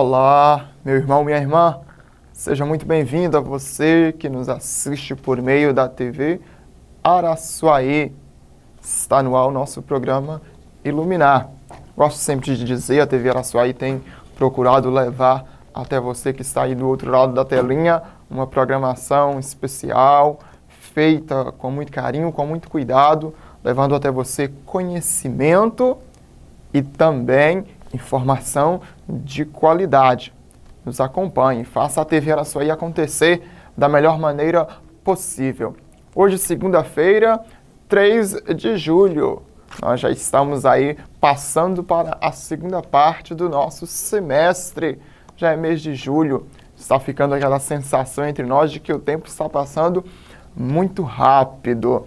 Olá, meu irmão, minha irmã, seja muito bem-vindo a você que nos assiste por meio da TV Araçuaí. Está no ar o nosso programa Iluminar. Gosto sempre de dizer, a TV Araçuaí tem procurado levar até você que está aí do outro lado da telinha uma programação especial, feita com muito carinho, com muito cuidado, levando até você conhecimento e também informação de qualidade. Nos acompanhe, faça a TV Araçuaí acontecer da melhor maneira possível. Hoje, segunda-feira, 3 de julho, nós já estamos aí passando para a segunda parte do nosso semestre. Já é mês de julho, está ficando aquela sensação entre nós de que o tempo está passando muito rápido.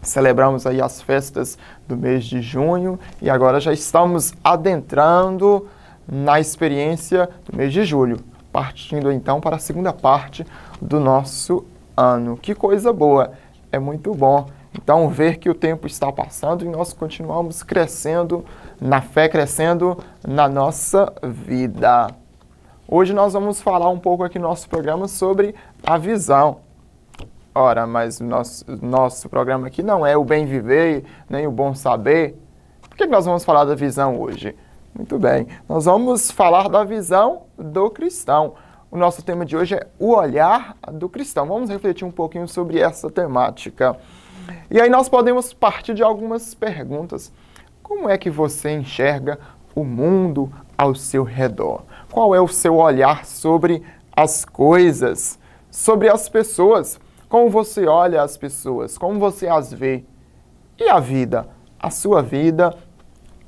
Celebramos aí as festas do mês de junho e agora já estamos adentrando na experiência do mês de julho, partindo então para a segunda parte do nosso ano. Que coisa boa, é muito bom. Então ver que o tempo está passando e nós continuamos crescendo na fé, crescendo na nossa vida. Hoje nós vamos falar um pouco aqui no nosso programa sobre a visão. Ora, mas o nosso programa aqui não é o bem viver, nem o bom saber. Por que nós vamos falar da visão hoje? Muito bem, nós vamos falar da visão do cristão. O nosso tema de hoje é o olhar do cristão. Vamos refletir um pouquinho sobre essa temática. E aí nós podemos partir de algumas perguntas. Como é que você enxerga o mundo ao seu redor? Qual é o seu olhar sobre as coisas, sobre as pessoas? Como você olha as pessoas? Como você as vê? E a vida? A sua vida?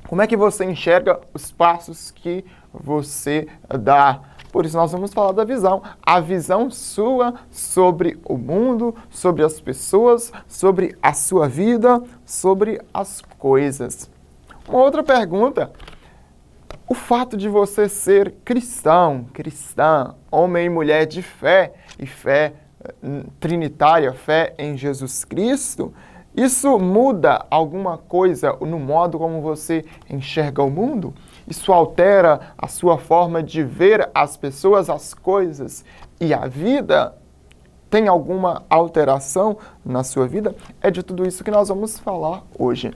Como é que você enxerga os passos que você dá? Por isso nós vamos falar da visão. A visão sua sobre o mundo, sobre as pessoas, sobre a sua vida, sobre as coisas. Uma outra pergunta. O fato de você ser cristão, cristã, homem e mulher de fé, e fé trinitária, fé em Jesus Cristo, isso muda alguma coisa no modo como você enxerga o mundo? Isso altera a sua forma de ver as pessoas, as coisas e a vida? Tem alguma alteração na sua vida? É de tudo isso que nós vamos falar hoje.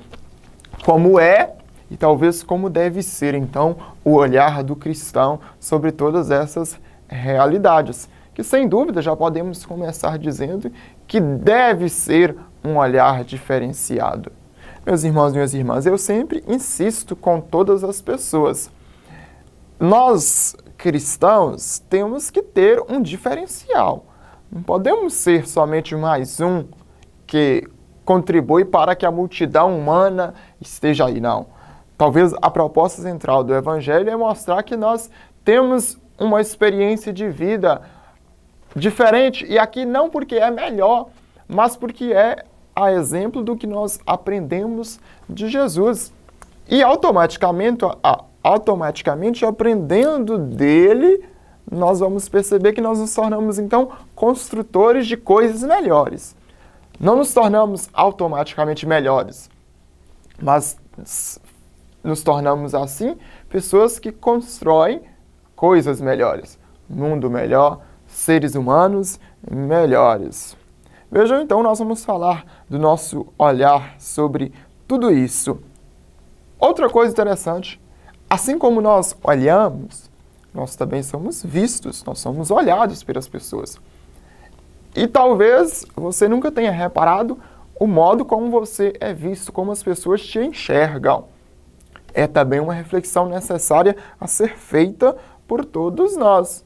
Como é e talvez como deve ser, então, o olhar do cristão sobre todas essas realidades, que sem dúvida já podemos começar dizendo que deve ser um olhar diferenciado. Meus irmãos e minhas irmãs, eu sempre insisto com todas as pessoas. Nós, cristãos, temos que ter um diferencial. Não podemos ser somente mais um que contribui para que a multidão humana esteja aí, não. Talvez a proposta central do Evangelho é mostrar que nós temos uma experiência de vida diferente, e aqui não porque é melhor, mas porque é a exemplo do que nós aprendemos de Jesus. E automaticamente aprendendo dele, nós vamos perceber que nós nos tornamos, então, construtores de coisas melhores. Não nos tornamos automaticamente melhores, mas nos tornamos, assim, pessoas que constroem coisas melhores, mundo melhor, seres humanos melhores. Vejam, então, nós vamos falar do nosso olhar sobre tudo isso. Outra coisa interessante, assim como nós olhamos, nós também somos vistos, nós somos olhados pelas pessoas. E talvez você nunca tenha reparado o modo como você é visto, como as pessoas te enxergam. É também uma reflexão necessária a ser feita por todos nós.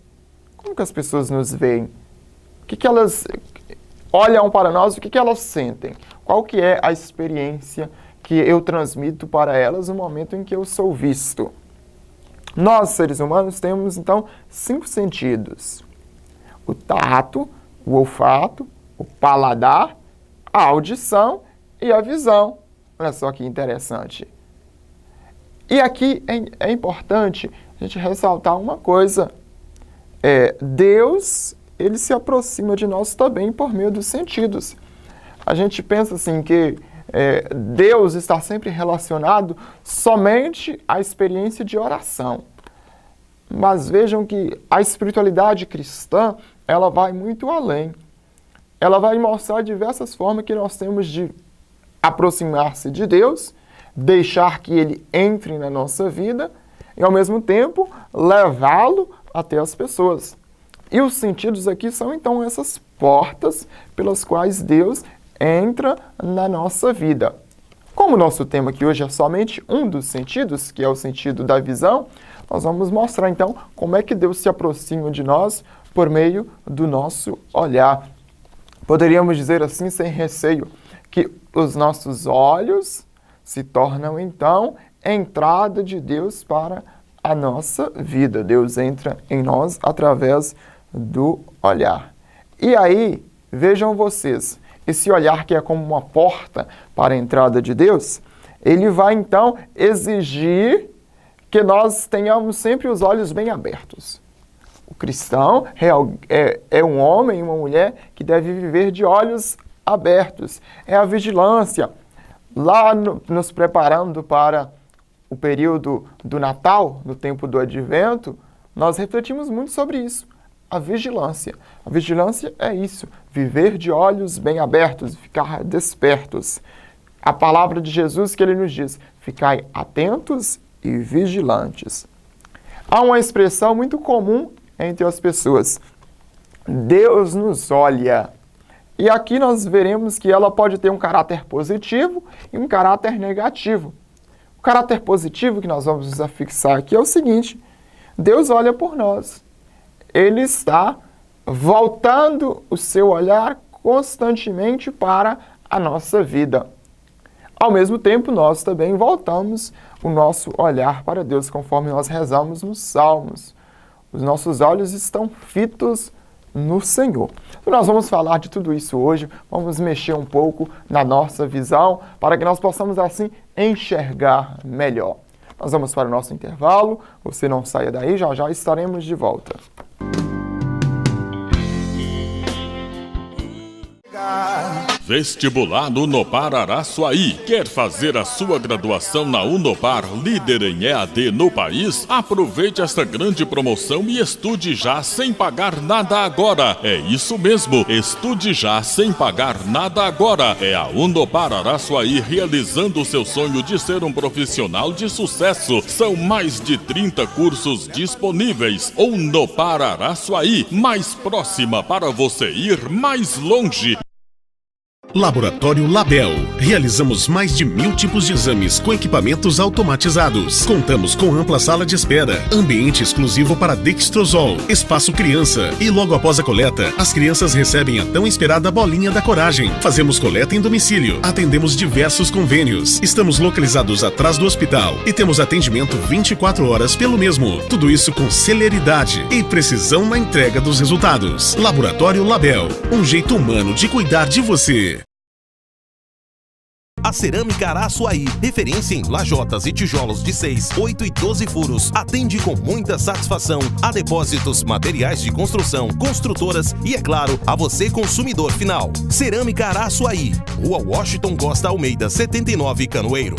Como que as pessoas nos veem? O que elas olham para nós? O que elas sentem? Qual que é a experiência que eu transmito para elas no momento em que eu sou visto? Nós, seres humanos, temos, então, 5 sentidos. O tato, o olfato, o paladar, a audição e a visão. Olha só que interessante. E aqui é importante a gente ressaltar uma coisa. Deus, ele se aproxima de nós também por meio dos sentidos. A gente pensa assim que Deus está sempre relacionado somente à experiência de oração. Mas vejam que a espiritualidade cristã, ela vai muito além. Ela vai mostrar diversas formas que nós temos de aproximar-se de Deus, deixar que Ele entre na nossa vida e, ao mesmo tempo, levá-lo até as pessoas. E os sentidos aqui são, então, essas portas pelas quais Deus entra na nossa vida. Como o nosso tema aqui hoje é somente um dos sentidos, que é o sentido da visão, nós vamos mostrar, então, como é que Deus se aproxima de nós por meio do nosso olhar. Poderíamos dizer assim, sem receio, que os nossos olhos se tornam, então, a entrada de Deus para a nossa vida. Deus entra em nós através do olhar. E aí, vejam vocês, esse olhar que é como uma porta para a entrada de Deus, ele vai, então, exigir que nós tenhamos sempre os olhos bem abertos. O cristão é um homem e uma mulher que deve viver de olhos abertos. É a vigilância. Lá nos preparando para o período do Natal, no tempo do Advento, nós refletimos muito sobre isso. A vigilância. A vigilância é isso, viver de olhos bem abertos, ficar despertos. A palavra de Jesus que ele nos diz, ficai atentos e vigilantes. Há uma expressão muito comum entre as pessoas. Deus nos olha. E aqui nós veremos que ela pode ter um caráter positivo e um caráter negativo. O caráter positivo que nós vamos nos afixar aqui é o seguinte: Deus olha por nós. Ele está voltando o seu olhar constantemente para a nossa vida. Ao mesmo tempo, nós também voltamos o nosso olhar para Deus, conforme nós rezamos nos Salmos. Os nossos olhos estão fitos no Senhor. Então, nós vamos falar de tudo isso hoje, vamos mexer um pouco na nossa visão, para que nós possamos, assim, enxergar melhor. Nós vamos para o nosso intervalo, você não saia daí, já já estaremos de volta. Vestibular Unopar Araçuaí. Quer fazer a sua graduação na Unopar, líder em EAD no país? Aproveite esta grande promoção e estude já sem pagar nada agora. É isso mesmo, estude já sem pagar nada agora. É a Unopar Araçuaí realizando o seu sonho de ser um profissional de sucesso. São mais de 30 cursos disponíveis. Unopar Araçuaí, mais próxima para você ir mais longe. Laboratório Label. Realizamos mais de 1000 tipos de exames com equipamentos automatizados. Contamos com ampla sala de espera, ambiente exclusivo para Dextrosol, espaço criança e logo após a coleta, as crianças recebem a tão esperada bolinha da coragem. Fazemos coleta em domicílio, atendemos diversos convênios. Estamos localizados atrás do hospital e temos atendimento 24 horas pelo mesmo. Tudo isso com celeridade e precisão na entrega dos resultados. Laboratório Label, um jeito humano de cuidar de você. A Cerâmica Araçuaí, referência em lajotas e tijolos de 6, 8 e 12 furos, atende com muita satisfação a depósitos, materiais de construção, construtoras e, é claro, a você consumidor final. Cerâmica Araçuaí, Rua Washington Costa Almeida, 79, Canoeiro.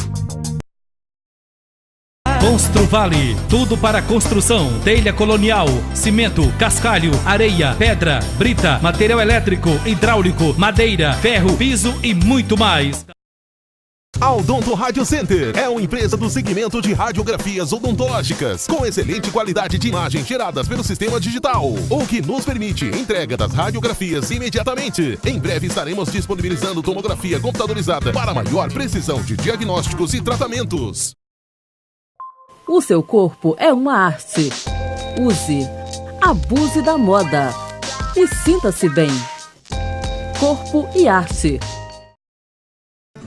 Construvale, tudo para construção, telha colonial, cimento, cascalho, areia, pedra, brita, material elétrico, hidráulico, madeira, ferro, piso e muito mais. A Odonto Radio Center é uma empresa do segmento de radiografias odontológicas, com excelente qualidade de imagem geradas pelo sistema digital, o que nos permite entrega das radiografias imediatamente. Em breve estaremos disponibilizando tomografia computadorizada para maior precisão de diagnósticos e tratamentos. O seu corpo é uma arte. Use, abuse da moda e sinta-se bem. Corpo e arte.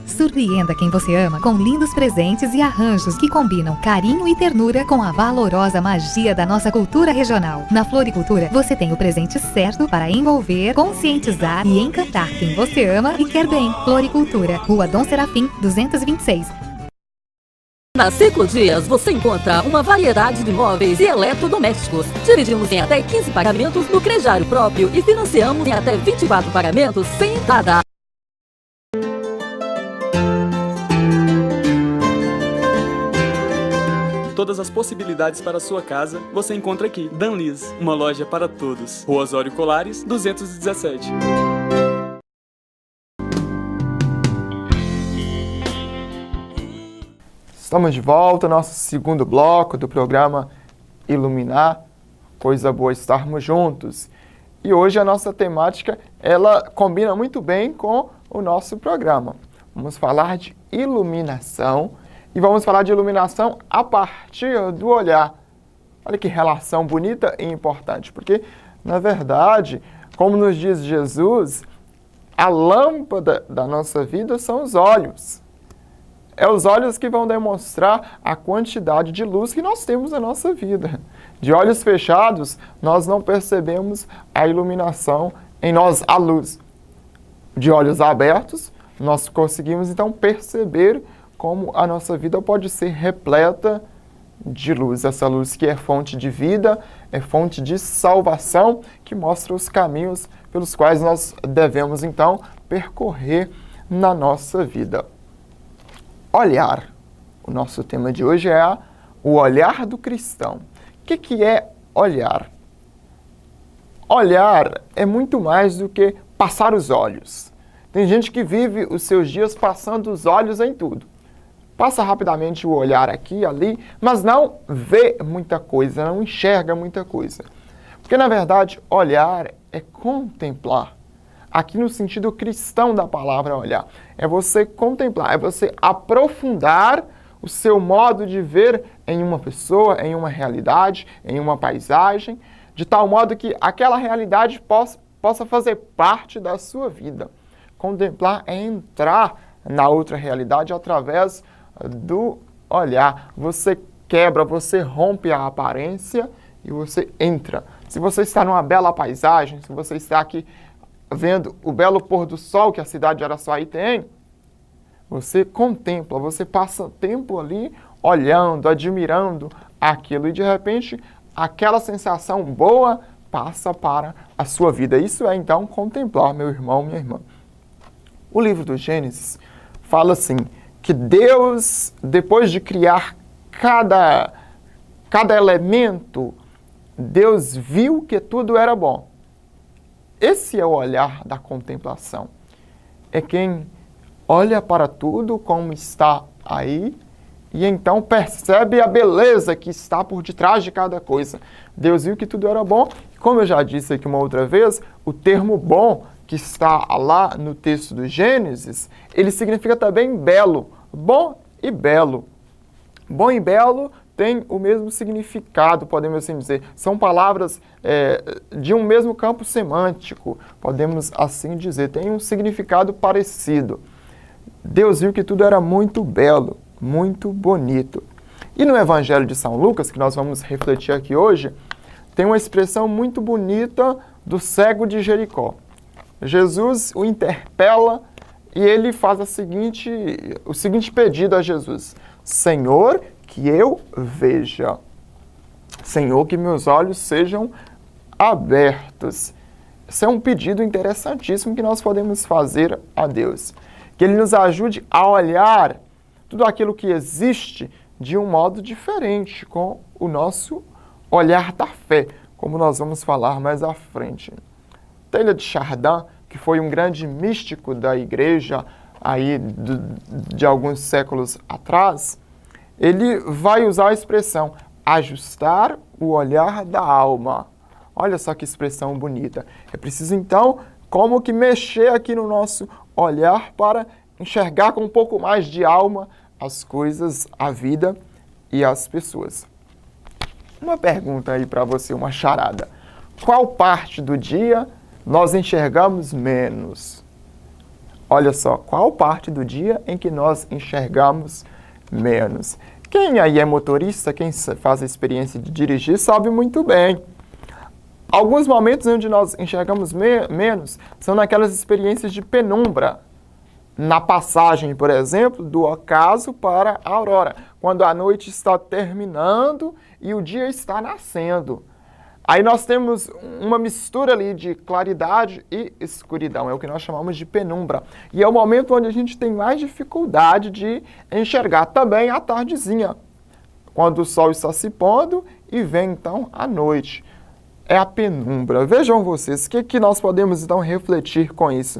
Surpreenda quem você ama com lindos presentes e arranjos que combinam carinho e ternura com a valorosa magia da nossa cultura regional. Na Floricultura, você tem o presente certo para envolver, conscientizar e encantar quem você ama e quer bem. Floricultura, Rua Dom Serafim, 226. Na 5 Dias você encontra uma variedade de móveis e eletrodomésticos. Dividimos em até 15 pagamentos no crediário próprio e financiamos em até 24 pagamentos sem entrada. todas as possibilidades para a sua casa, você encontra aqui. Danlis, uma loja para todos. Rua Osório Colares, 217. Estamos de volta ao nosso segundo bloco do programa Iluminar. Coisa boa estarmos juntos. E hoje a nossa temática, ela combina muito bem com o nosso programa. Vamos falar de iluminação e vamos falar de iluminação a partir do olhar. Olha que relação bonita e importante, porque, na verdade, como nos diz Jesus, a lâmpada da nossa vida são os olhos. É os olhos que vão demonstrar a quantidade de luz que nós temos na nossa vida. De olhos fechados, nós não percebemos a iluminação em nós, a luz. De olhos abertos, nós conseguimos então perceber como a nossa vida pode ser repleta de luz. Essa luz que é fonte de vida, é fonte de salvação, que mostra os caminhos pelos quais nós devemos então percorrer na nossa vida. Olhar. O nosso tema de hoje é o olhar do cristão. O que é olhar? Olhar é muito mais do que passar os olhos. Tem gente que vive os seus dias passando os olhos em tudo. Passa rapidamente o olhar aqui e ali, mas não vê muita coisa, não enxerga muita coisa. Porque, na verdade, olhar é contemplar. Aqui no sentido cristão da palavra olhar. É você contemplar, é você aprofundar o seu modo de ver em uma pessoa, em uma realidade, em uma paisagem, de tal modo que aquela realidade possa fazer parte da sua vida. Contemplar é entrar na outra realidade através do olhar. Você quebra, você rompe a aparência e você entra. Se você está numa bela paisagem, se você está aqui vendo o belo pôr do sol que a cidade de Araçuaí tem, você contempla, você passa tempo ali olhando, admirando aquilo e de repente aquela sensação boa passa para a sua vida. Isso é então contemplar, meu irmão, minha irmã. O livro do Gênesis fala assim, que Deus, depois de criar cada elemento, Deus viu que tudo era bom. Esse é o olhar da contemplação. É quem olha para tudo como está aí e então percebe a beleza que está por detrás de cada coisa. Deus viu que tudo era bom. Como eu já disse aqui uma outra vez, o termo bom que está lá no texto do Gênesis, ele significa também belo. Bom e belo. Bom e belo tem o mesmo significado, podemos assim dizer. São palavras de um mesmo campo semântico, podemos assim dizer. Tem um significado parecido. Deus viu que tudo era muito belo, muito bonito. E no Evangelho de São Lucas, que nós vamos refletir aqui hoje, tem uma expressão muito bonita do cego de Jericó. Jesus o interpela e ele faz o seguinte pedido a Jesus. Senhor, que eu veja. Senhor, que meus olhos sejam abertos. Esse é um pedido interessantíssimo que nós podemos fazer a Deus. Que Ele nos ajude a olhar tudo aquilo que existe de um modo diferente, com o nosso olhar da fé, como nós vamos falar mais à frente. Teilhard de Chardin, que foi um grande místico da igreja aí de alguns séculos atrás, ele vai usar a expressão ajustar o olhar da alma. Olha só que expressão bonita. É preciso, então, como que mexer aqui no nosso olhar para enxergar com um pouco mais de alma as coisas, a vida e as pessoas. Uma pergunta aí para você, uma charada. Qual parte do dia nós enxergamos menos? Olha só, qual parte do dia em que nós enxergamos menos? Quem aí é motorista, quem faz a experiência de dirigir, sabe muito bem. Alguns momentos onde nós enxergamos menos são naquelas experiências de penumbra. Na passagem, por exemplo, do ocaso para a aurora, quando a noite está terminando e o dia está nascendo. Aí nós temos uma mistura ali de claridade e escuridão, é o que nós chamamos de penumbra. E é o momento onde a gente tem mais dificuldade de enxergar. Também à tardezinha, quando o sol está se pondo e vem então a noite. É a penumbra. Vejam vocês, o que nós podemos então refletir com isso?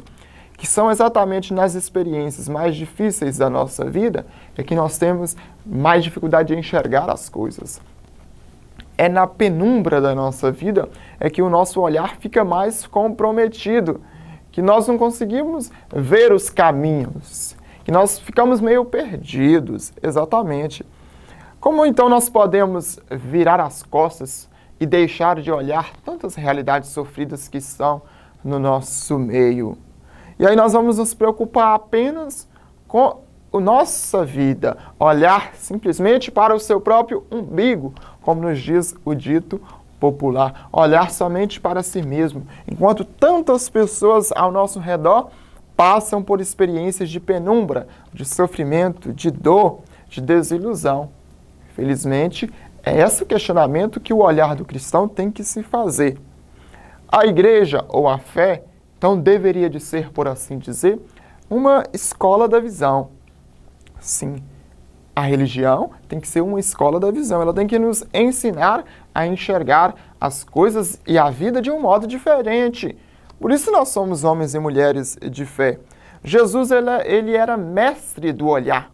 Que são exatamente nas experiências mais difíceis da nossa vida é que nós temos mais dificuldade de enxergar as coisas. É na penumbra da nossa vida é que o nosso olhar fica mais comprometido, que nós não conseguimos ver os caminhos, que nós ficamos meio perdidos, exatamente. Como então nós podemos virar as costas e deixar de olhar tantas realidades sofridas que estão no nosso meio? E aí nós vamos nos preocupar apenas com a nossa vida, olhar simplesmente para o seu próprio umbigo, como nos diz o dito popular, olhar somente para si mesmo, enquanto tantas pessoas ao nosso redor passam por experiências de penumbra, de sofrimento, de dor, de desilusão. Felizmente, é esse o questionamento que o olhar do cristão tem que se fazer. A igreja ou a fé, então, deveria de ser, por assim dizer, uma escola da visão. Sim, a religião tem que ser uma escola da visão. Ela tem que nos ensinar a enxergar as coisas e a vida de um modo diferente. Por isso nós somos homens e mulheres de fé. Jesus, ele era mestre do olhar.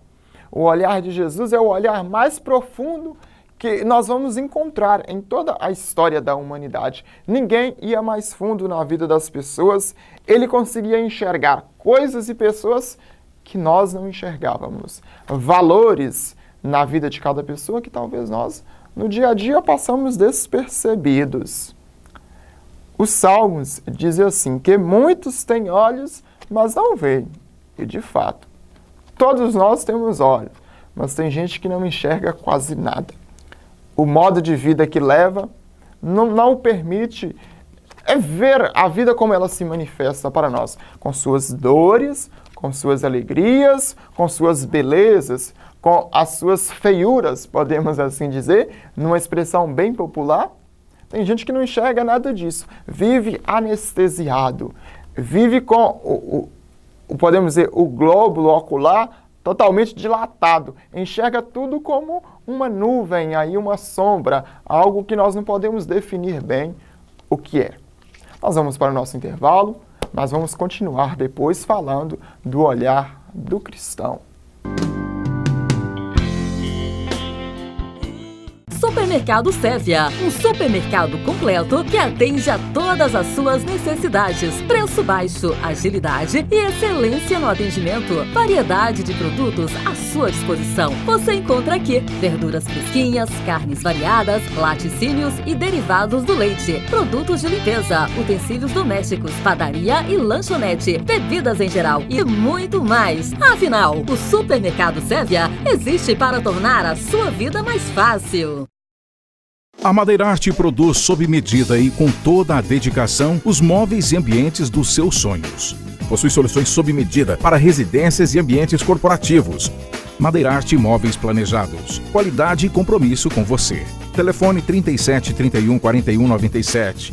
O olhar de Jesus é o olhar mais profundo que nós vamos encontrar em toda a história da humanidade. Ninguém ia mais fundo na vida das pessoas. Ele conseguia enxergar coisas e pessoas que nós não enxergávamos. Valores na vida de cada pessoa que talvez nós, no dia a dia, passamos despercebidos. Os Salmos dizem assim, que muitos têm olhos, mas não veem. E, de fato, todos nós temos olhos, mas tem gente que não enxerga quase nada. O modo de vida que leva não permite ver a vida como ela se manifesta para nós, com suas dores, com suas alegrias, com suas belezas, com as suas feiuras, podemos assim dizer, numa expressão bem popular. Tem gente que não enxerga nada disso, vive anestesiado, vive com, podemos dizer, o glóbulo ocular totalmente dilatado, enxerga tudo como uma nuvem, aí uma sombra, algo que nós não podemos definir bem o que é. Nós vamos para o nosso intervalo, mas vamos continuar depois falando do olhar do cristão. Supermercado Sévia, um supermercado completo que atende a todas as suas necessidades. Preço baixo, agilidade e excelência no atendimento. Variedade de produtos à sua disposição. Você encontra aqui verduras fresquinhas, carnes variadas, laticínios e derivados do leite, produtos de limpeza, utensílios domésticos, padaria e lanchonete, bebidas em geral e muito mais. Afinal, o Supermercado Sévia existe para tornar a sua vida mais fácil. A Madeirarte produz sob medida e com toda a dedicação os móveis e ambientes dos seus sonhos. Possui soluções sob medida para residências e ambientes corporativos. Madeirarte Móveis Planejados. Qualidade e compromisso com você. Telefone 37 31 41 97.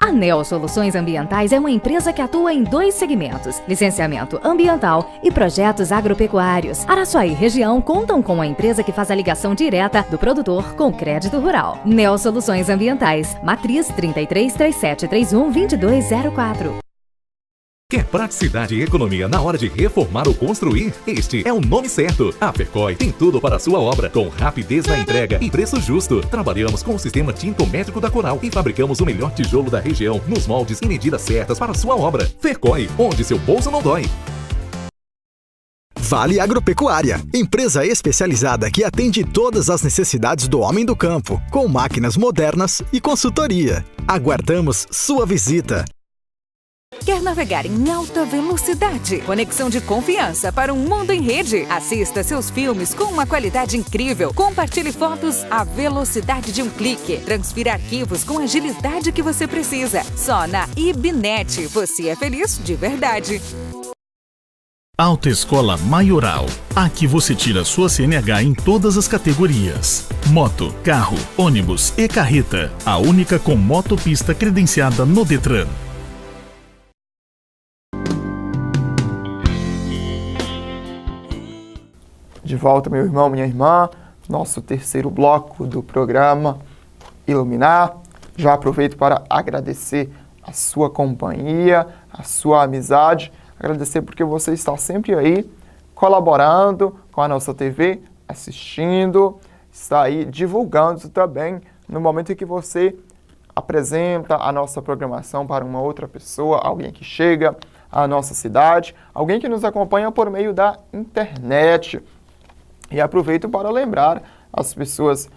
A Neo Soluções Ambientais é uma empresa que atua em 2 segmentos: licenciamento ambiental e projetos agropecuários. Araçuaí região contam com uma empresa que faz a ligação direta do produtor com crédito rural. Neo Soluções Ambientais, matriz 33 37 31 2204. Quer praticidade e economia na hora de reformar ou construir? Este é o nome certo. A Fercoi tem tudo para a sua obra, com rapidez na entrega e preço justo. Trabalhamos com o sistema tintométrico da Coral e fabricamos o melhor tijolo da região, nos moldes e medidas certas para a sua obra. Fercoi, onde seu bolso não dói. Vale Agropecuária, empresa especializada que atende todas as necessidades do homem do campo, com máquinas modernas e consultoria. Aguardamos sua visita. Quer navegar em alta velocidade? Conexão de confiança para um mundo em rede. Assista seus filmes com uma qualidade incrível. Compartilhe fotos à velocidade de um clique. Transfira arquivos com a agilidade que você precisa. Só na IBNet você é feliz de verdade. Autoescola Maioral. Aqui você tira sua CNH em todas as categorias: moto, carro, ônibus e carreta. A única com motopista credenciada no Detran. De volta, meu irmão, minha irmã. nosso terceiro bloco do programa Iluminar. Já aproveito para agradecer a sua companhia, a sua amizade, agradecer porque você está sempre aí colaborando com a nossa TV, assistindo, está aí divulgando também no momento em que você apresenta a nossa programação para uma outra pessoa, alguém que chega à nossa cidade, alguém que nos acompanha por meio da internet. E aproveito para lembrar as pessoas,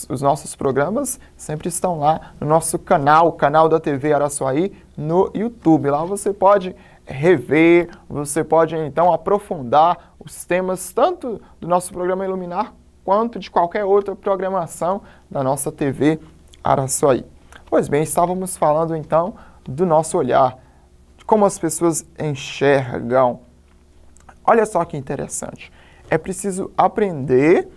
os nossos programas sempre estão lá no nosso canal, canal da TV Araçuaí, no YouTube. Lá você pode rever, você pode então aprofundar os temas tanto do nosso programa Iluminar quanto de qualquer outra programação da nossa TV Araçuaí. Pois bem, estávamos falando então do nosso olhar, de como as pessoas enxergam. Olha só que interessante. É preciso aprender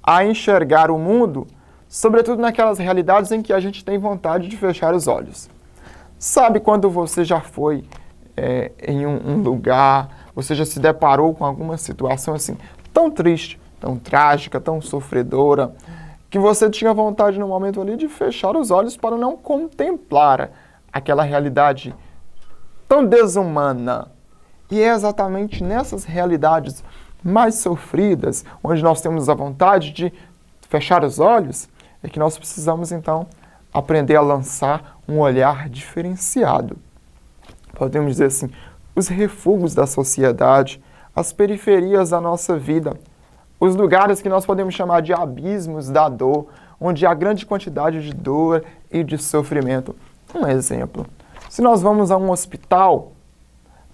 a enxergar o mundo, sobretudo naquelas realidades em que a gente tem vontade de fechar os olhos. Sabe quando você já foi em um lugar, você já se deparou com alguma situação assim tão triste, tão trágica, tão sofredora, que você tinha vontade no momento ali de fechar os olhos para não contemplar aquela realidade tão desumana. E é exatamente nessas realidades mais sofridas, onde nós temos a vontade de fechar os olhos, é que nós precisamos então aprender a lançar um olhar diferenciado. Podemos dizer assim, os refúgios da sociedade, as periferias da nossa vida, os lugares que nós podemos chamar de abismos da dor, onde há grande quantidade de dor e de sofrimento. Um exemplo, se nós vamos a um hospital,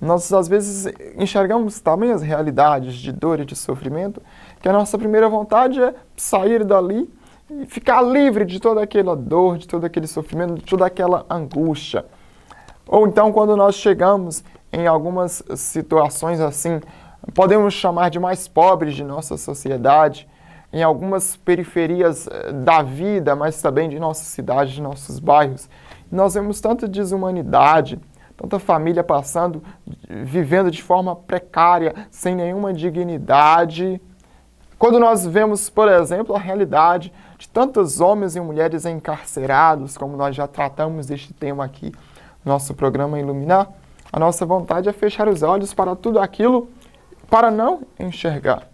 nós às vezes enxergamos também as realidades de dor e de sofrimento, que a nossa primeira vontade é sair dali e ficar livre de toda aquela dor, de todo aquele sofrimento, de toda aquela angústia. Ou então, quando nós chegamos em algumas situações assim, podemos chamar de mais pobres de nossa sociedade, em algumas periferias da vida, mas também de nossa cidade, de nossos bairros, nós vemos tanta desumanidade, tanta família passando, vivendo de forma precária, sem nenhuma dignidade. Quando nós vemos, por exemplo, a realidade de tantos homens e mulheres encarcerados, como nós já tratamos deste tema aqui, nosso programa Iluminar, a nossa vontade é fechar os olhos para tudo aquilo, para não enxergar.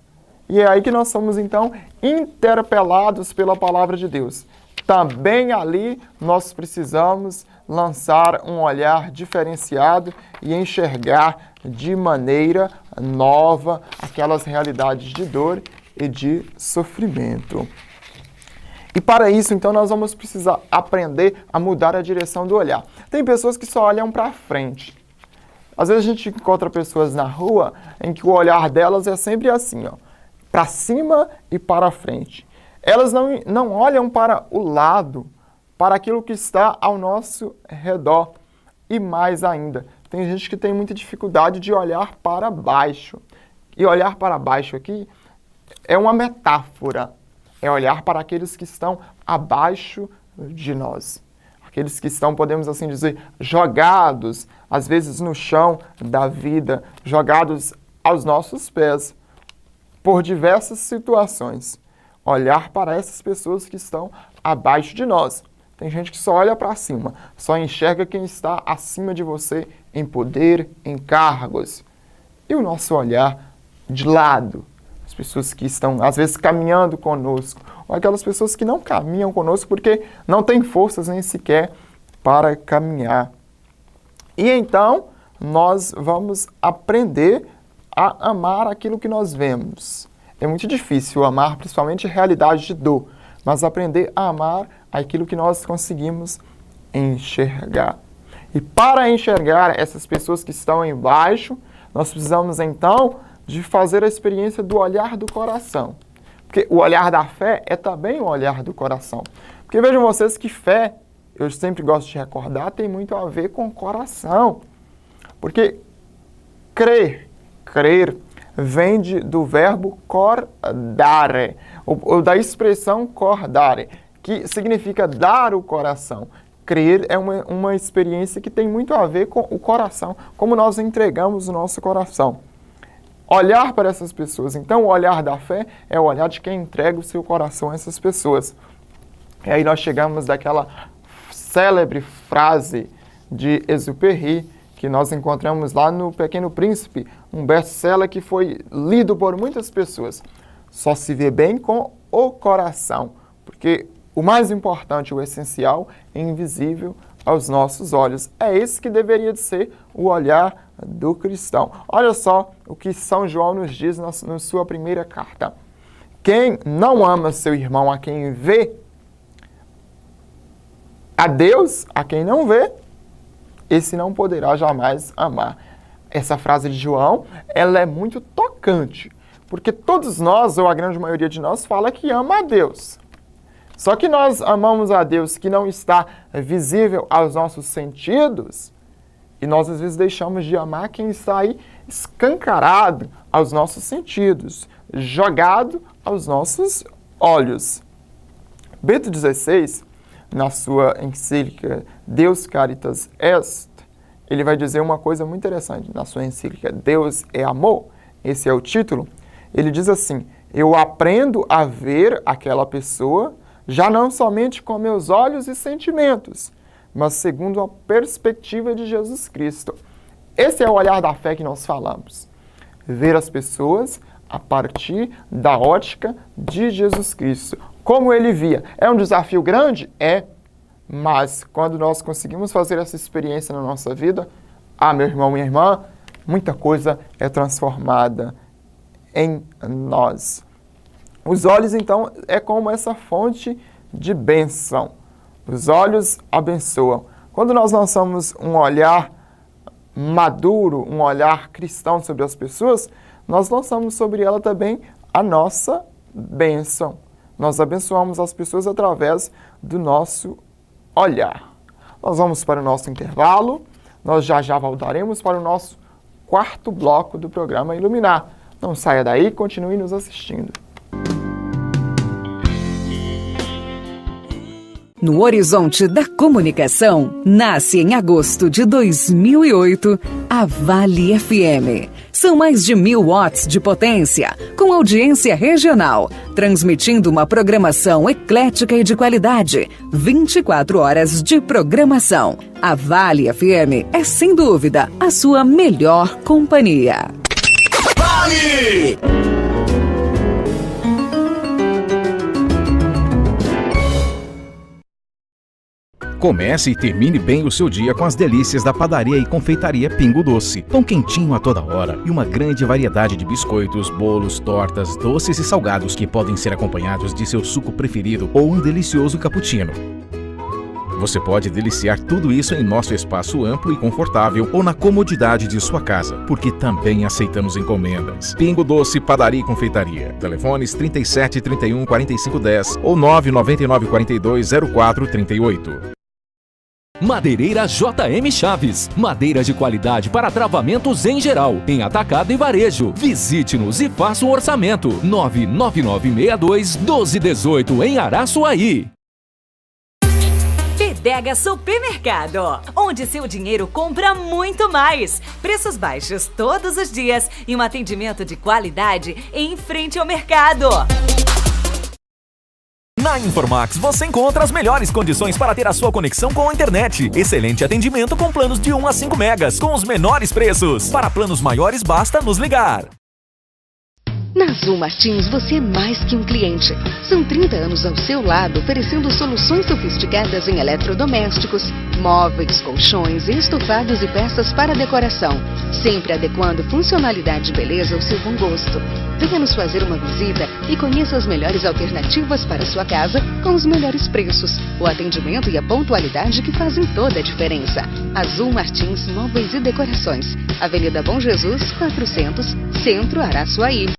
E é aí que nós somos, então, interpelados pela palavra de Deus. Também ali nós precisamos lançar um olhar diferenciado e enxergar de maneira nova aquelas realidades de dor e de sofrimento. E para isso, então, nós vamos precisar aprender a mudar a direção do olhar. Tem pessoas que só olham para frente. Às vezes a gente encontra pessoas na rua em que o olhar delas é sempre assim, ó, para cima e para frente. Elas não olham para o lado, para aquilo que está ao nosso redor. E mais ainda, tem gente que tem muita dificuldade de olhar para baixo. E olhar para baixo aqui é uma metáfora. É olhar para aqueles que estão abaixo de nós. Aqueles que estão, podemos assim dizer, jogados, às vezes no chão da vida, jogados aos nossos pés, por diversas situações. Olhar para essas pessoas que estão abaixo de nós. Tem gente que só olha para cima, só enxerga quem está acima de você em poder, em cargos. E o nosso olhar de lado, as pessoas que estão, às vezes, caminhando conosco, ou aquelas pessoas que não caminham conosco porque não têm forças nem sequer para caminhar. E então, nós vamos aprender a amar aquilo que nós vemos. É muito difícil amar, principalmente a realidade de dor, mas aprender a amar aquilo que nós conseguimos enxergar. E para enxergar essas pessoas que estão embaixo, nós precisamos então de fazer a experiência do olhar do coração. Porque o olhar da fé é também o olhar do coração. Porque vejam vocês que fé, eu sempre gosto de recordar, tem muito a ver com coração. Porque crer vem do verbo cordare, ou da expressão cordare, que significa dar o coração. Crer é uma experiência que tem muito a ver com o coração, como nós entregamos o nosso coração. olhar para essas pessoas. Então, o olhar da fé é o olhar de quem entrega o seu coração a essas pessoas. E aí nós chegamos daquela célebre frase de Exupéry, que nós encontramos lá no Pequeno Príncipe, um best-seller que foi lido por muitas pessoas. Só se vê bem com o coração, porque o mais importante, o essencial, é invisível aos nossos olhos. É esse que deveria de ser o olhar do cristão. Olha só o que São João nos diz na sua primeira carta. Quem não ama seu irmão a quem vê, a Deus a quem não vê, esse não poderá jamais amar. Essa frase de João, ela é muito tocante, porque todos nós, ou a grande maioria de nós, fala que ama a Deus. Só que nós amamos a Deus que não está visível aos nossos sentidos, e nós às vezes deixamos de amar quem está aí escancarado aos nossos sentidos, jogado aos nossos olhos. Bento XVI, na sua encíclica Deus Caritas Est, ele vai dizer uma coisa muito interessante. Na sua encíclica Deus é Amor, esse é o título, ele diz assim: eu aprendo a ver aquela pessoa já não somente com meus olhos e sentimentos, mas segundo a perspectiva de Jesus Cristo. Esse é o olhar da fé que nós falamos. Ver as pessoas a partir da ótica de Jesus Cristo. Como ele via. É um desafio grande? É. Mas quando nós conseguimos fazer essa experiência na nossa vida, meu irmão, minha irmã, muita coisa é transformada em nós. Os olhos, então, é como essa fonte de bênção. Os olhos abençoam. Quando nós lançamos um olhar maduro, um olhar cristão sobre as pessoas, nós lançamos sobre ela também a nossa bênção. Nós abençoamos as pessoas através do nosso olhar. Nós vamos para o nosso intervalo. Nós já voltaremos para o nosso quarto bloco do programa Iluminar. Não saia daí, continue nos assistindo. No horizonte da comunicação, nasce em agosto de 2008 a Vale FM. São mais de 1000 watts de potência, com audiência regional, transmitindo uma programação eclética e de qualidade. 24 horas de programação. A Vale FM é, sem dúvida, a sua melhor companhia. Vale! Comece e termine bem o seu dia com as delícias da padaria e confeitaria Pingo Doce. Pão quentinho a toda hora e uma grande variedade de biscoitos, bolos, tortas, doces e salgados que podem ser acompanhados de seu suco preferido ou um delicioso cappuccino. Você pode deliciar tudo isso em nosso espaço amplo e confortável ou na comodidade de sua casa, porque também aceitamos encomendas. Pingo Doce, Padaria e Confeitaria. Telefones 37 31 45 10 ou 999 42 04 38. Madeireira JM Chaves. Madeira de qualidade para travamentos em geral, em atacado e varejo. Visite-nos e faça um orçamento. 99962 1218 em Araçuaí. Pedega Supermercado, onde seu dinheiro compra muito mais. Preços baixos todos os dias e um atendimento de qualidade em frente ao mercado. Na Informax você encontra as melhores condições para ter a sua conexão com a internet. Excelente atendimento com planos de 1 a 5 megas, com os menores preços. Para planos maiores, basta nos ligar. Na Azul Martins, você é mais que um cliente. São 30 anos ao seu lado, oferecendo soluções sofisticadas em eletrodomésticos, móveis, colchões, estofados e peças para decoração, sempre adequando funcionalidade e beleza ao seu bom gosto. Venha nos fazer uma visita e conheça as melhores alternativas para sua casa com os melhores preços, o atendimento e a pontualidade que fazem toda a diferença. Azul Martins Móveis e Decorações, Avenida Bom Jesus, 400, Centro, Araçuaí.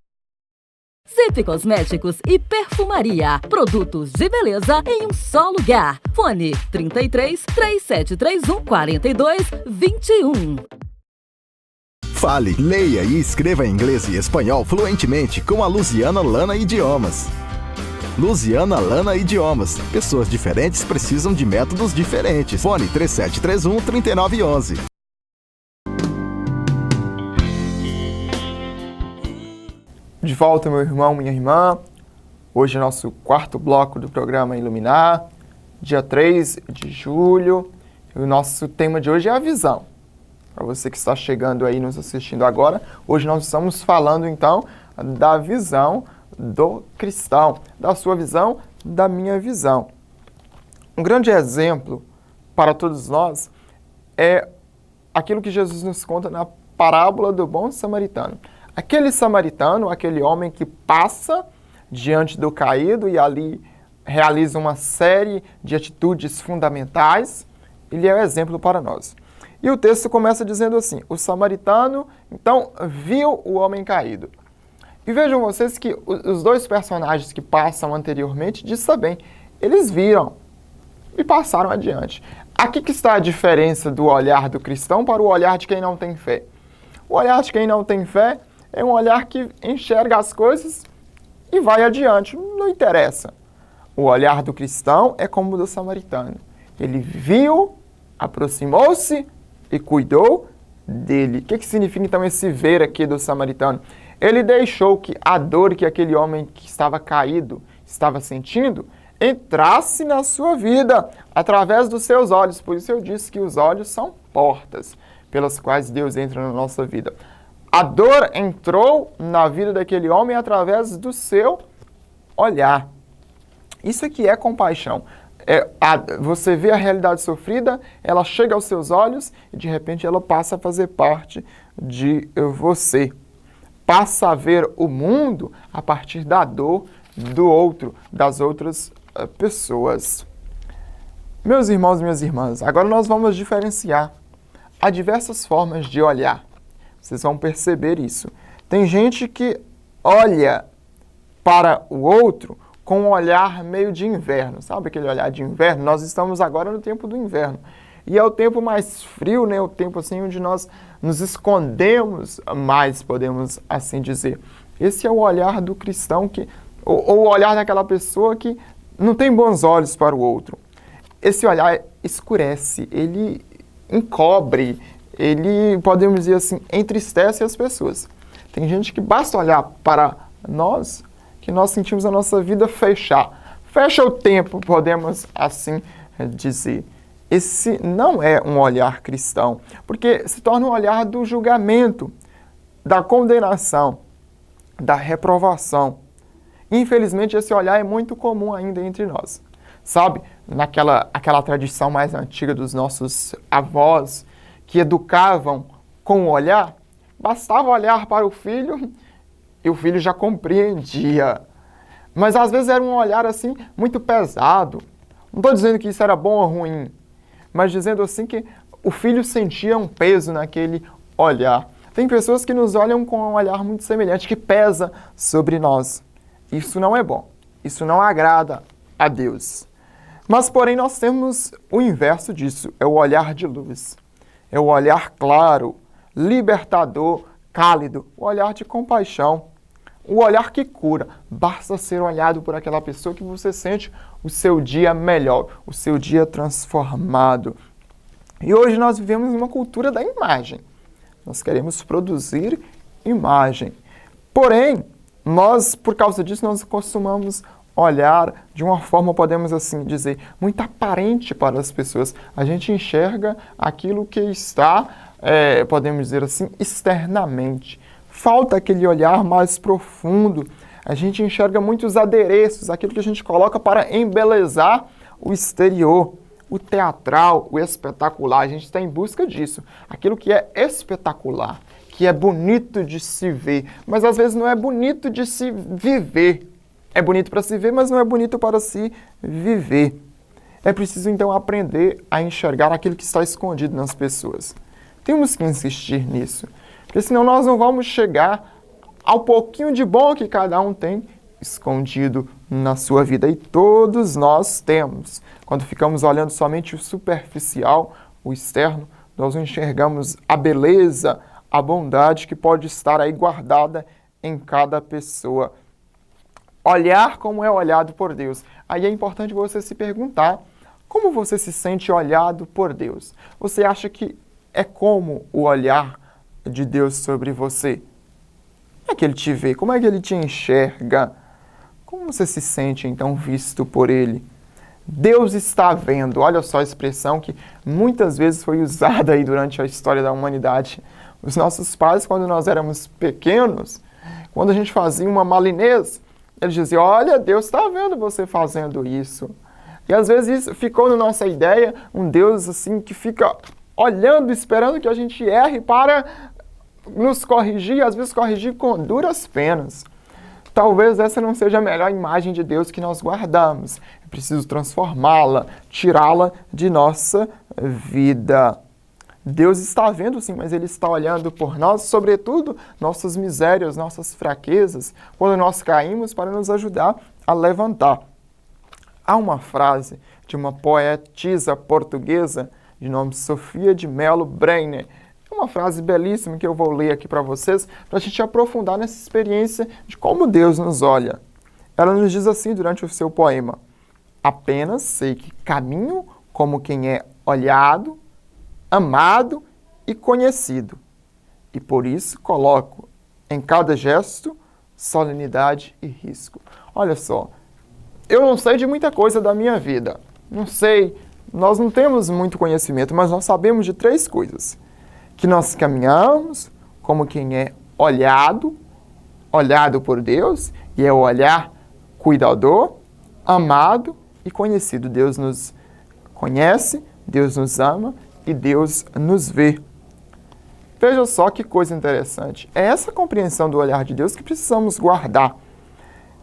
Zip Cosméticos e Perfumaria. Produtos de beleza em um só lugar. Fone 33 3731 42 21. Fale, leia e escreva inglês e espanhol fluentemente com a Luziana Lana Idiomas. Luziana Lana Idiomas. Pessoas diferentes precisam de métodos diferentes. Fone 3731 3911. De volta, meu irmão, minha irmã. Hoje é nosso quarto bloco do programa Iluminar, dia 3 de julho. E o nosso tema de hoje é a visão. Para você que está chegando aí nos assistindo agora, hoje nós estamos falando então da visão do cristão, da sua visão, da minha visão. Um grande exemplo para todos nós é aquilo que Jesus nos conta na parábola do bom samaritano. Aquele samaritano, aquele homem que passa diante do caído e ali realiza uma série de atitudes fundamentais, ele é um exemplo para nós. E o texto começa dizendo assim: o samaritano, então, viu o homem caído. E vejam vocês que os dois personagens que passam anteriormente, diz também, eles viram e passaram adiante. Aqui que está a diferença do olhar do cristão para o olhar de quem não tem fé. O olhar de quem não tem fé é um olhar que enxerga as coisas e vai adiante, não interessa. O olhar do cristão é como o do samaritano. Ele viu, aproximou-se e cuidou dele. O que significa então esse ver aqui do samaritano? Ele deixou que a dor que aquele homem que estava caído estava sentindo entrasse na sua vida através dos seus olhos. Por isso eu disse que os olhos são portas pelas quais Deus entra na nossa vida. A dor entrou na vida daquele homem através do seu olhar. Isso aqui é compaixão. Você vê a realidade sofrida, ela chega aos seus olhos e de repente ela passa a fazer parte de você. Passa a ver o mundo a partir da dor do outro, das outras pessoas. Meus irmãos e minhas irmãs, agora nós vamos diferenciar. Há diversas formas de olhar. Vocês vão perceber isso. Tem gente que olha para o outro com um olhar meio de inverno. Sabe aquele olhar de inverno? Nós estamos agora no tempo do inverno. E é o tempo mais frio, né? O tempo assim onde nós nos escondemos mais, podemos assim dizer. Esse é o olhar do cristão, ou o olhar daquela pessoa que não tem bons olhos para o outro. Esse olhar escurece, ele encobre, ele, podemos dizer assim, entristece as pessoas. Tem gente que basta olhar para nós, que nós sentimos a nossa vida fechar. Fecha o tempo, podemos assim dizer. Esse não é um olhar cristão, porque se torna um olhar do julgamento, da condenação, da reprovação. Infelizmente, esse olhar é muito comum ainda entre nós. Sabe, aquela tradição mais antiga dos nossos avós, que educavam com o olhar, bastava olhar para o filho e o filho já compreendia. Mas às vezes era um olhar assim muito pesado. Não estou dizendo que isso era bom ou ruim, mas dizendo assim que o filho sentia um peso naquele olhar. Tem pessoas que nos olham com um olhar muito semelhante, que pesa sobre nós. Isso não é bom. Isso não agrada a Deus. Mas, porém, nós temos o inverso disso. É o olhar de luz. É o olhar claro, libertador, cálido. O olhar de compaixão. O olhar que cura. Basta ser olhado por aquela pessoa que você sente o seu dia melhor, o seu dia transformado. E hoje nós vivemos uma cultura da imagem. Nós queremos produzir imagem. Porém, nós, por causa disso, nós costumamos olhar de uma forma, podemos assim dizer, muito aparente para as pessoas. A gente enxerga aquilo que está, podemos dizer assim, externamente. Falta aquele olhar mais profundo. A gente enxerga muitos adereços, aquilo que a gente coloca para embelezar o exterior, o teatral, o espetacular. A gente está em busca disso. Aquilo que é espetacular, que é bonito de se ver, mas às vezes não é bonito de se viver. É bonito para se ver, mas não é bonito para se viver. É preciso, então, aprender a enxergar aquilo que está escondido nas pessoas. Temos que insistir nisso, porque senão nós não vamos chegar ao pouquinho de bom que cada um tem escondido na sua vida. E todos nós temos. Quando ficamos olhando somente o superficial, o externo, nós não enxergamos a beleza, a bondade que pode estar aí guardada em cada pessoa. Olhar como é olhado por Deus. Aí é importante você se perguntar, como você se sente olhado por Deus? Você acha que é como o olhar de Deus sobre você? Como é que Ele te vê? Como é que Ele te enxerga? Como você se sente, então, visto por Ele? Deus está vendo. Olha só a expressão que muitas vezes foi usada aí durante a história da humanidade. Os nossos pais, quando nós éramos pequenos, quando a gente fazia uma malinês, eles diziam, olha, Deus está vendo você fazendo isso. E às vezes isso ficou na nossa ideia, um Deus assim que fica olhando, esperando que a gente erre para nos corrigir, às vezes corrigir com duras penas. Talvez essa não seja a melhor imagem de Deus que nós guardamos. É preciso transformá-la, tirá-la de nossa vida. Deus está vendo sim, mas Ele está olhando por nós, sobretudo nossas misérias, nossas fraquezas, quando nós caímos, para nos ajudar a levantar. Há uma frase de uma poetisa portuguesa de nome Sofia de Mello Brenner. É uma frase belíssima que eu vou ler aqui para vocês, para a gente aprofundar nessa experiência de como Deus nos olha. Ela nos diz assim durante o seu poema: apenas sei que caminho como quem é olhado, amado e conhecido, e por isso coloco em cada gesto solenidade e risco. Olha só, eu não sei de muita coisa da minha vida, não sei, nós não temos muito conhecimento, mas nós sabemos de 3 coisas. Que nós caminhamos como quem é olhado por Deus, e é o olhar cuidador, amado e conhecido. Deus nos conhece, Deus nos ama e Deus nos vê. Veja só que coisa interessante. É essa compreensão do olhar de Deus que precisamos guardar.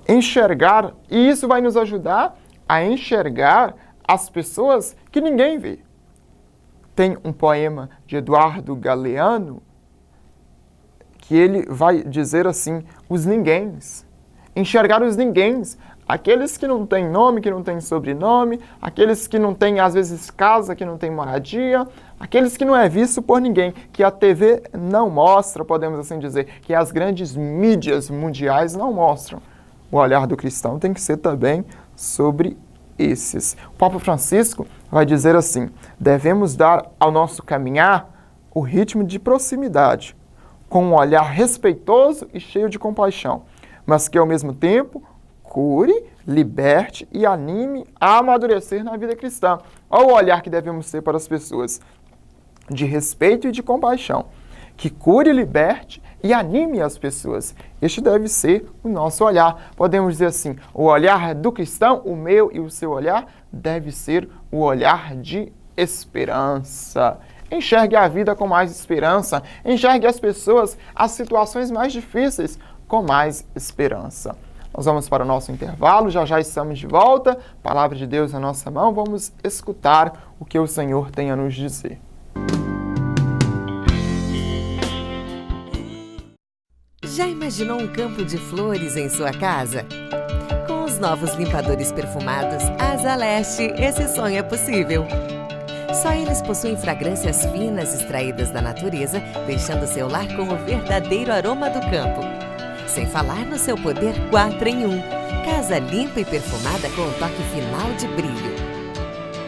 Enxergar, e isso vai nos ajudar a enxergar as pessoas que ninguém vê. Tem um poema de Eduardo Galeano que ele vai dizer assim, os ninguéms. Enxergar os ninguéms. Aqueles que não têm nome, que não têm sobrenome, aqueles que não têm, às vezes, casa, que não têm moradia, aqueles que não é visto por ninguém, que a TV não mostra, podemos assim dizer, que as grandes mídias mundiais não mostram. O olhar do cristão tem que ser também sobre esses. O Papa Francisco vai dizer assim, devemos dar ao nosso caminhar o ritmo de proximidade, com um olhar respeitoso e cheio de compaixão, mas que ao mesmo tempo cure, liberte e anime a amadurecer na vida cristã. Olha o olhar que devemos ter para as pessoas, de respeito e de compaixão, que cure, liberte e anime as pessoas. Este deve ser o nosso olhar. Podemos dizer assim, o olhar do cristão, o meu e o seu olhar, deve ser o olhar de esperança. Enxergue a vida com mais esperança. Enxergue as pessoas, as situações mais difíceis, com mais esperança. Nós vamos para o nosso intervalo, já estamos de volta. Palavra de Deus na nossa mão, vamos escutar o que o Senhor tem a nos dizer. Já imaginou um campo de flores em sua casa? Com os novos limpadores perfumados Asa Leste, esse sonho é possível. Só eles possuem fragrâncias finas extraídas da natureza, deixando seu lar com o verdadeiro aroma do campo. Sem falar no seu poder 4 em 1. Casa limpa e perfumada com um toque final de brilho.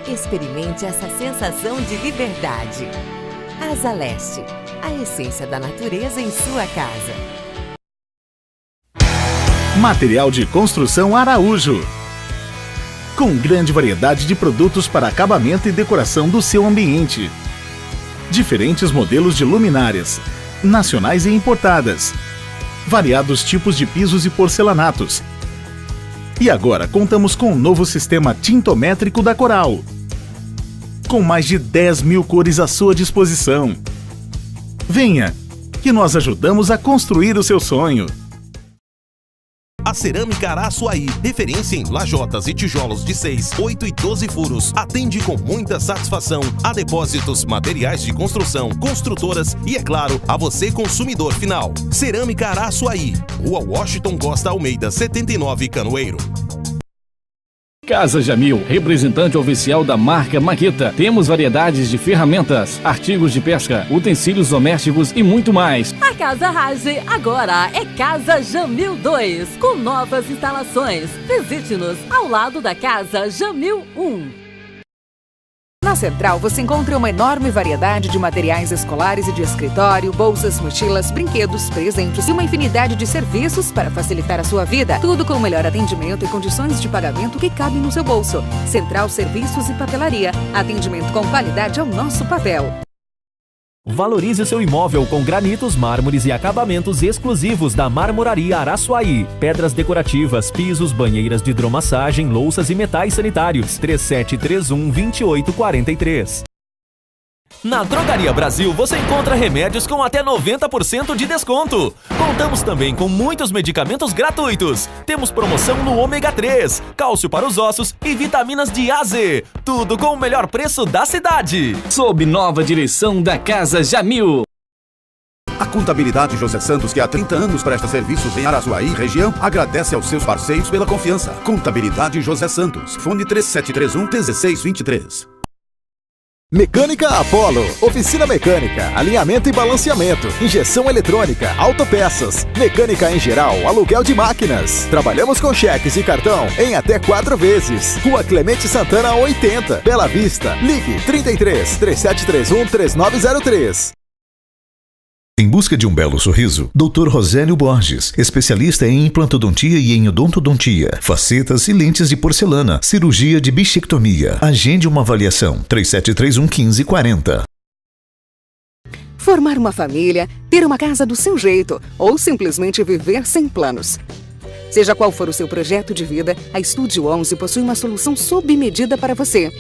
Experimente essa sensação de liberdade. Asa Leste, a essência da natureza em sua casa. Material de construção Araújo. Com grande variedade de produtos para acabamento e decoração do seu ambiente. Diferentes modelos de luminárias, nacionais e importadas. Variados tipos de pisos e porcelanatos. E agora contamos com um novo sistema tintométrico da Coral. Com mais de 10 mil cores à sua disposição. Venha, que nós ajudamos a construir o seu sonho. A Cerâmica Araçuaí, referência em lajotas e tijolos de 6, 8 e 12 furos, atende com muita satisfação a depósitos, materiais de construção, construtoras e, é claro, a você consumidor final. Cerâmica Araçuaí, Rua Washington Costa Almeida, 79, Canoeiro. Casa Jamil, representante oficial da marca Maqueta. Temos variedades de ferramentas, artigos de pesca, utensílios domésticos e muito mais. A Casa Rage agora é Casa Jamil 2, com novas instalações. Visite-nos ao lado da Casa Jamil 1. Na Central você encontra uma enorme variedade de materiais escolares e de escritório, bolsas, mochilas, brinquedos, presentes e uma infinidade de serviços para facilitar a sua vida. Tudo com o melhor atendimento e condições de pagamento que cabem no seu bolso. Central Serviços e Papelaria. Atendimento com qualidade é o nosso papel. Valorize o seu imóvel com granitos, mármores e acabamentos exclusivos da Marmoraria Araçuaí. Pedras decorativas, pisos, banheiras de hidromassagem, louças e metais sanitários. 3731-2843. Na Drogaria Brasil você encontra remédios com até 90% de desconto. Contamos também com muitos medicamentos gratuitos. Temos promoção no ômega 3, cálcio para os ossos e vitaminas de A a Z. Tudo com o melhor preço da cidade. Sob nova direção da Casa Jamil. A Contabilidade José Santos, que há 30 anos presta serviços em Araçuaí, região, agradece aos seus parceiros pela confiança. Contabilidade José Santos. Fone 3731-1623. Mecânica Apollo, oficina mecânica, alinhamento e balanceamento, injeção eletrônica, autopeças, mecânica em geral, aluguel de máquinas. Trabalhamos com cheques e cartão em até 4 vezes. Rua Clemente Santana 80, Bela Vista. Ligue 33-3731-3903. Em busca de um belo sorriso, Dr. Rosélio Borges, especialista em implantodontia e em odontodontia, facetas e lentes de porcelana, cirurgia de bichectomia. Agende uma avaliação. 3731-1540. Formar uma família, ter uma casa do seu jeito ou simplesmente viver sem planos. Seja qual for o seu projeto de vida, a Estúdio 11 possui uma solução sob medida para você.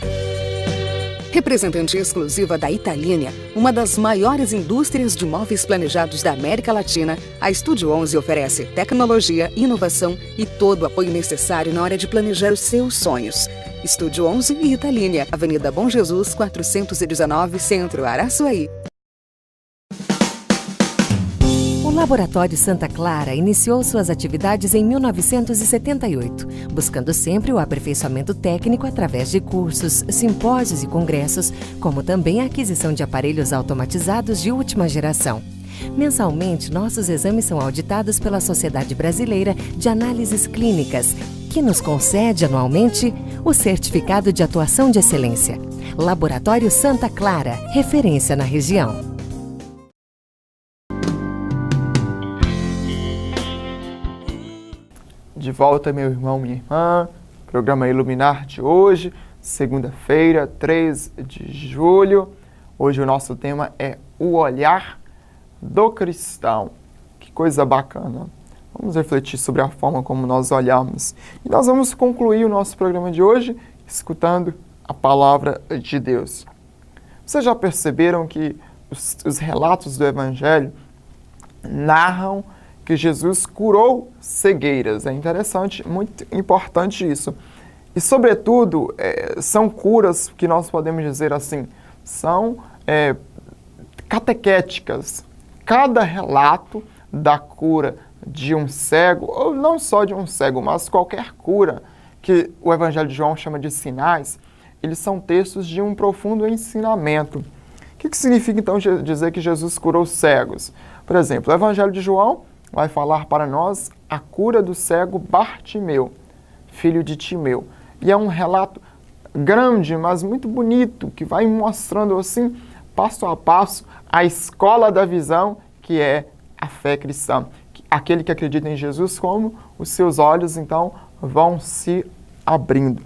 Representante exclusiva da Italínia, uma das maiores indústrias de móveis planejados da América Latina, a Estúdio 11 oferece tecnologia, inovação e todo o apoio necessário na hora de planejar os seus sonhos. Estúdio 11 e Italínia, Avenida Bom Jesus, 419, Centro, Araçuaí. O Laboratório Santa Clara iniciou suas atividades em 1978, buscando sempre o aperfeiçoamento técnico através de cursos, simpósios e congressos, como também a aquisição de aparelhos automatizados de última geração. Mensalmente, nossos exames são auditados pela Sociedade Brasileira de Análises Clínicas, que nos concede anualmente o Certificado de Atuação de Excelência. Laboratório Santa Clara, referência na região. De volta, meu irmão, minha irmã, programa Iluminar de hoje, segunda-feira, 3 de julho. Hoje o nosso tema é o olhar do cristão. Que coisa bacana. Vamos refletir sobre a forma como nós olhamos. E nós vamos concluir o nosso programa de hoje escutando a palavra de Deus. Vocês já perceberam que os relatos do Evangelho narram que Jesus curou cegueiras. É interessante, muito importante isso. E, sobretudo, são curas que nós podemos dizer assim, são catequéticas. Cada relato da cura de um cego, ou não só de um cego, mas qualquer cura que o Evangelho de João chama de sinais, eles são textos de um profundo ensinamento. O que significa, então, dizer que Jesus curou cegos? Por exemplo, o Evangelho de João vai falar para nós a cura do cego Bartimeu, filho de Timeu. E é um relato grande, mas muito bonito, que vai mostrando assim, passo a passo, a escola da visão, que é a fé cristã. Aquele que acredita em Jesus, como os seus olhos, então, vão se abrindo.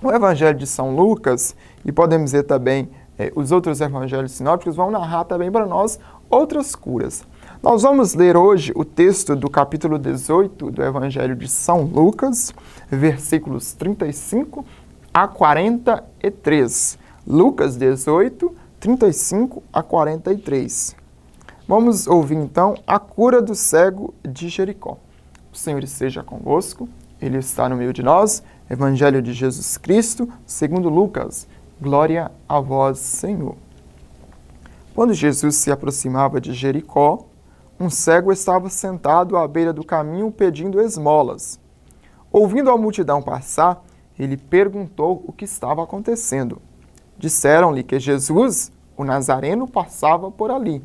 O Evangelho de São Lucas, e podemos dizer também os outros evangelhos sinópticos, vão narrar também para nós outras curas. Nós vamos ler hoje o texto do capítulo 18 do Evangelho de São Lucas, versículos 35 a 43. Lucas 18, 35 a 43. Vamos ouvir então a cura do cego de Jericó. O Senhor esteja convosco, Ele está no meio de nós. Evangelho de Jesus Cristo, segundo Lucas. Glória a vós, Senhor. Quando Jesus se aproximava de Jericó, um cego estava sentado à beira do caminho pedindo esmolas. Ouvindo a multidão passar, ele perguntou o que estava acontecendo. Disseram-lhe que Jesus, o Nazareno, passava por ali.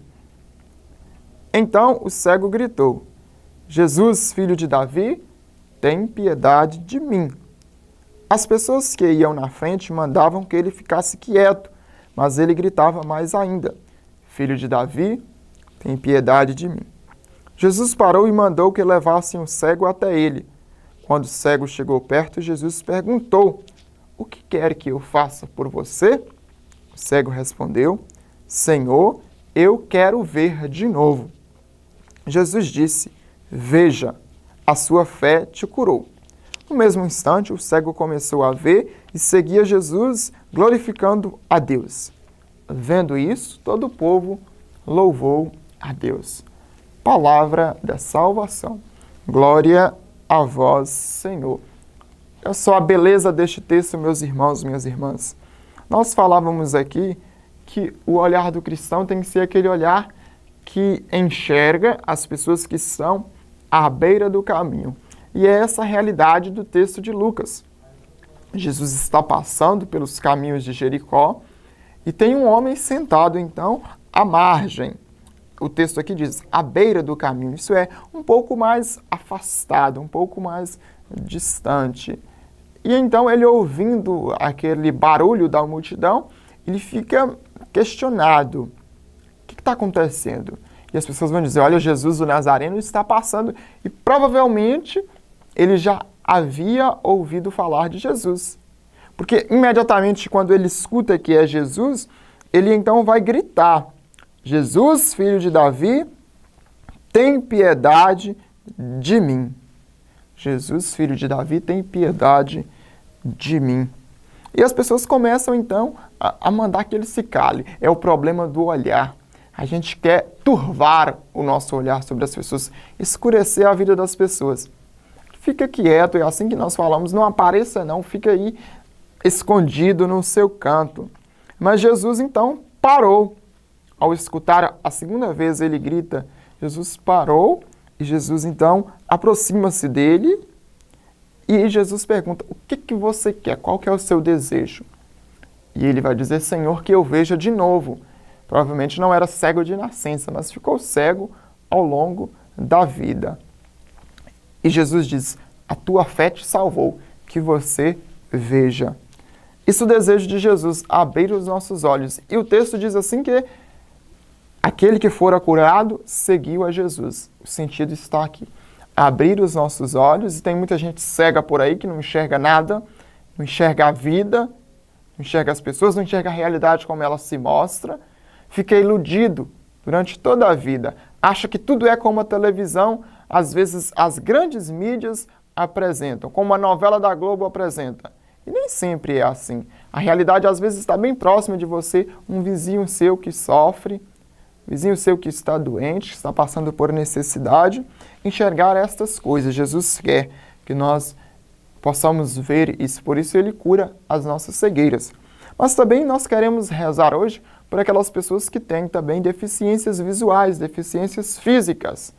Então o cego gritou: Jesus, filho de Davi, tem piedade de mim. As pessoas que iam na frente mandavam que ele ficasse quieto, mas ele gritava mais ainda: Filho de Davi, tem piedade de mim. Jesus parou e mandou que levassem o cego até ele. Quando o cego chegou perto, Jesus perguntou: O que quer que eu faça por você? O cego respondeu: Senhor, eu quero ver de novo. Jesus disse: Veja, a sua fé te curou. No mesmo instante, o cego começou a ver e seguia Jesus, glorificando a Deus. Vendo isso, todo o povo louvou a Deus. Palavra da salvação. Glória a vós, Senhor. Olha só a beleza deste texto, meus irmãos, minhas irmãs. Nós falávamos aqui que o olhar do cristão tem que ser aquele olhar que enxerga as pessoas que estão à beira do caminho. E é essa a realidade do texto de Lucas. Jesus está passando pelos caminhos de Jericó e tem um homem sentado, então, à margem. O texto aqui diz, à beira do caminho. Isso é, um pouco mais afastado, um pouco mais distante. E então ele, ouvindo aquele barulho da multidão, ele fica questionado. O que está acontecendo? E as pessoas vão dizer, olha, Jesus o Nazareno está passando. E provavelmente ele já havia ouvido falar de Jesus. Porque imediatamente quando ele escuta que é Jesus, ele então vai gritar, Jesus, filho de Davi, tem piedade de mim. Jesus, filho de Davi, tem piedade de mim. E as pessoas começam então a mandar que ele se cale. É o problema do olhar. A gente quer turvar o nosso olhar sobre as pessoas, escurecer a vida das pessoas. Fica quieto, é assim que nós falamos, não apareça não, fica aí escondido no seu canto. Mas Jesus então parou. Ao escutar a segunda vez ele grita, Jesus parou e Jesus então aproxima-se dele e Jesus pergunta, o que você quer? Qual que é o seu desejo? E ele vai dizer, Senhor, que eu veja de novo. Provavelmente não era cego de nascença, mas ficou cego ao longo da vida. E Jesus diz, a tua fé te salvou, que você veja. Isso é o desejo de Jesus, abrir os nossos olhos. E o texto diz assim que aquele que fora curado seguiu a Jesus. O sentido está aqui. Abrir os nossos olhos, e tem muita gente cega por aí que não enxerga nada, não enxerga a vida, não enxerga as pessoas, não enxerga a realidade como ela se mostra, fica iludido durante toda a vida, acha que tudo é como a televisão, às vezes as grandes mídias apresentam, como a novela da Globo apresenta. E nem sempre é assim. A realidade às vezes está bem próxima de você, um vizinho seu que sofre, vizinho seu que está doente, que está passando por necessidade, enxergar estas coisas. Jesus quer que nós possamos ver isso, por isso ele cura as nossas cegueiras. Mas também nós queremos rezar hoje por aquelas pessoas que têm também deficiências visuais, deficiências físicas,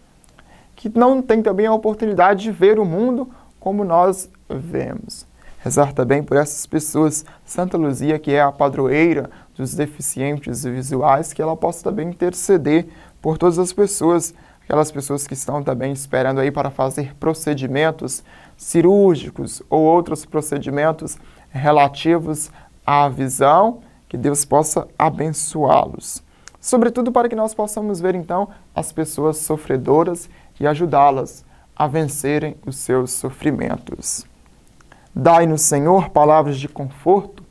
que não têm também a oportunidade de ver o mundo como nós vemos. Rezar também por essas pessoas, Santa Luzia, que é a padroeira dos deficientes visuais, que ela possa também interceder por todas as pessoas, aquelas pessoas que estão também esperando aí para fazer procedimentos cirúrgicos ou outros procedimentos relativos à visão, que Deus possa abençoá-los. Sobretudo para que nós possamos ver então as pessoas sofredoras e ajudá-las a vencerem os seus sofrimentos. Dai-nos, Senhor, palavras de conforto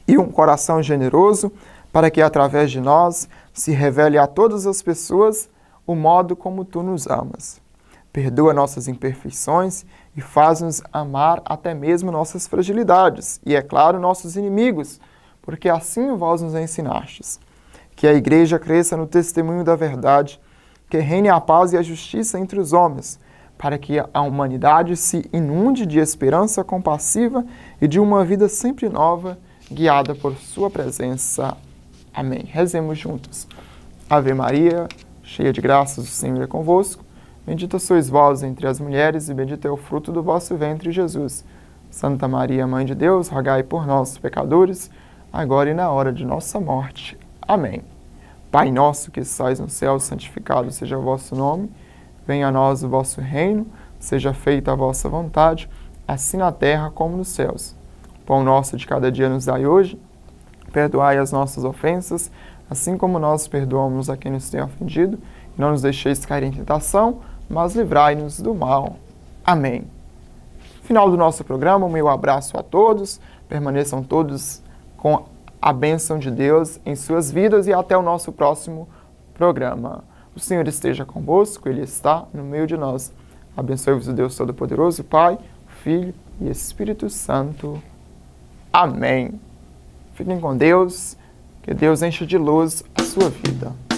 e um coração generoso, para que através de nós se revele a todas as pessoas o modo como Tu nos amas. Perdoa nossas imperfeições e faz-nos amar até mesmo nossas fragilidades e, é claro, nossos inimigos, porque assim vós nos ensinastes. Que a Igreja cresça no testemunho da verdade, que reine a paz e a justiça entre os homens, para que a humanidade se inunde de esperança compassiva e de uma vida sempre nova, guiada por Sua presença. Amém. Rezemos juntos. Ave Maria, cheia de graças, o Senhor é convosco. Bendita sois vós entre as mulheres e bendito é o fruto do vosso ventre, Jesus. Santa Maria, Mãe de Deus, rogai por nós, pecadores, agora e na hora de nossa morte. Amém. Pai nosso que estais no céu, santificado seja o vosso nome. Venha a nós o vosso reino, seja feita a vossa vontade, assim na terra como nos céus. O pão nosso de cada dia nos dai hoje. Perdoai as nossas ofensas, assim como nós perdoamos a quem nos tem ofendido. E não nos deixeis cair em tentação, mas livrai-nos do mal. Amém. Final do nosso programa, o meu abraço a todos. Permaneçam todos com a bênção de Deus em suas vidas e até o nosso próximo programa. O Senhor esteja convosco, Ele está no meio de nós. Abençoe-vos o Deus Todo-Poderoso, Pai, Filho e Espírito Santo. Amém. Fiquem com Deus, que Deus encha de luz a sua vida.